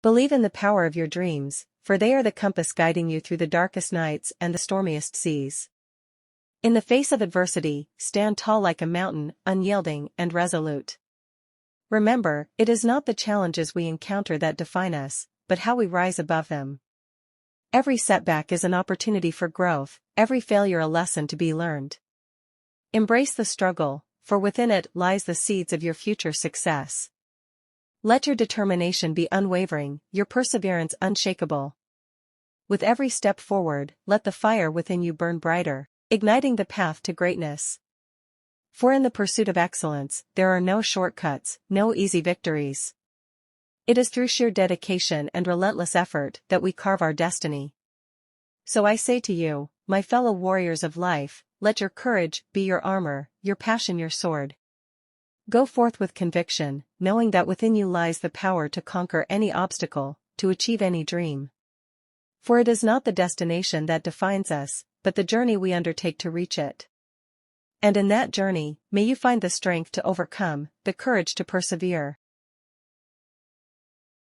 Believe in the power of your dreams, for they are the compass guiding you through the darkest nights and the stormiest seas. In the face of adversity, stand tall like a mountain, unyielding and resolute. Remember, it is not the challenges we encounter that define us, but how we rise above them. Every setback is an opportunity for growth, every failure a lesson to be learned. Embrace the struggle, for within it lies the seeds of your future success. Let your determination be unwavering, your perseverance unshakable. With every step forward, let the fire within you burn brighter, igniting the path to greatness. For in the pursuit of excellence, there are no shortcuts, no easy victories. It is through sheer dedication and relentless effort that we carve our destiny. So I say to you, my fellow warriors of life, let your courage be your armor, your passion your sword. Go forth with conviction, knowing that within you lies the power to conquer any obstacle, to achieve any dream. For it is not the destination that defines us, but the journey we undertake to reach it. And in that journey, may you find the strength to overcome, the courage to persevere,